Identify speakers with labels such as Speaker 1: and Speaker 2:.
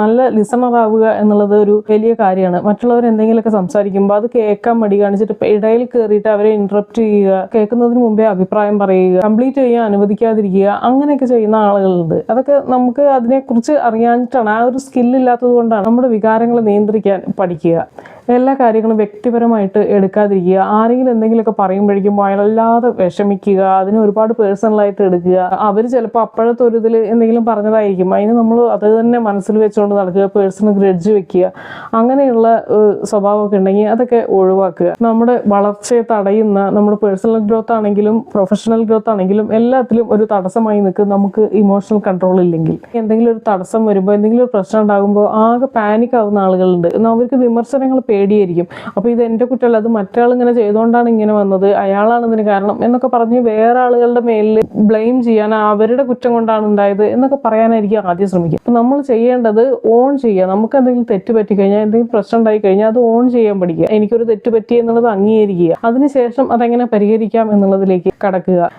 Speaker 1: നല്ല ലിസണർ ആവുക എന്നുള്ളത് ഒരു വലിയ കാര്യമാണ്. മറ്റുള്ളവർ എന്തെങ്കിലുമൊക്കെ സംസാരിക്കുമ്പോൾ അത് കേൾക്കാൻ മടി കാണിച്ചിട്ട് ഇടയിൽ കയറിയിട്ട് അവരെ ഇന്ററപ്റ്റ് ചെയ്യുക, കേൾക്കുന്നതിന് മുമ്പേ അഭിപ്രായം പറയുക, കംപ്ലീറ്റ് ചെയ്യാൻ അനുവദിക്കാതിരിക്കുക, അങ്ങനെയൊക്കെ ചെയ്യുന്ന ആളുകളുണ്ട്. അതൊക്കെ നമുക്ക് അതിനെക്കുറിച്ച് അറിയാഞ്ഞിട്ടാണ്, ആ ഒരു സ്കില്ലില്ലാത്തത് കൊണ്ടാണ്. നമ്മുടെ വികാരങ്ങളെ നിയന്ത്രിക്കാൻ പഠിക്കുക. എല്ലാ കാര്യങ്ങളും വ്യക്തിപരമായിട്ട് എടുക്കാതിരിക്കുക. ആരെങ്കിലും എന്തെങ്കിലുമൊക്കെ പറയുമ്പോഴേക്കും വല്ലാതെ വിഷമിക്കുക, അതിന് ഒരുപാട് പേഴ്സണലായിട്ട് എടുക്കുക. അവർ ചിലപ്പോൾ അപ്പോഴത്തെ ഒരു ഇതിൽ എന്തെങ്കിലും പറഞ്ഞതായിരിക്കും, അതിന് നമ്മൾ അത് തന്നെ മനസ്സിൽ വെച്ചുകൊണ്ട് നടക്കുക, പേഴ്സണൽ ഗ്രഡ്ജ് വെക്കുക. അങ്ങനെയുള്ള സ്വഭാവമൊക്കെ ഉണ്ടെങ്കിൽ അതൊക്കെ ഒഴിവാക്കുക. നമ്മുടെ വളർച്ചയെ തടയുന്ന, നമ്മുടെ പേഴ്സണൽ ഗ്രോത്ത് ആണെങ്കിലും പ്രൊഫഷണൽ ഗ്രോത്ത് ആണെങ്കിലും എല്ലാത്തിലും ഒരു തടസ്സമായി നിൽക്കും നമുക്ക് ഇമോഷണൽ കൺട്രോൾ ഇല്ലെങ്കിൽ. എന്തെങ്കിലും ഒരു തടസ്സം വരുമ്പോൾ, എന്തെങ്കിലും ഒരു പ്രശ്നം ഉണ്ടാകുമ്പോൾ ആകെ പാനിക് ആവുന്ന ആളുകളുണ്ട്. അവർക്ക് വിമർശനങ്ങൾ പേടിയായിരിക്കും. അപ്പോൾ ഇത് എൻ്റെ കുറ്റമല്ല, അത് മറ്റാൾ ഇങ്ങനെ ചെയ്തുകൊണ്ടാണ് ഇങ്ങനെ വന്നത്, അയാളാണ് ഇതിന് കാരണം എന്നൊക്കെ പറഞ്ഞ് വേറെ ആളുകളുടെ മേലിൽ ബ്ലെയിം ചെയ്യാൻ, അവരുടെ കുറ്റം കൊണ്ടാണ് ഉണ്ടായത് എന്നൊക്കെ പറയാനായിരിക്കും ആദ്യം ശ്രമിക്കുക. അപ്പം നമ്മൾ ചെയ്യേണ്ടത് ഓൺ ചെയ്യുക. നമുക്ക് എന്തെങ്കിലും തെറ്റ് പറ്റിക്കഴിഞ്ഞാൽ, എന്തെങ്കിലും പ്രശ്നം ഉണ്ടായി കഴിഞ്ഞാൽ അത് ഓൺ ചെയ്യാൻ പഠിക്കുക. എനിക്കൊരു തെറ്റ് പറ്റി എന്നുള്ളത് അംഗീകരിക്കുക. അതിനുശേഷം അതെങ്ങനെ പരിഹരിക്കാം എന്നുള്ളതിലേക്ക് കടക്കുക.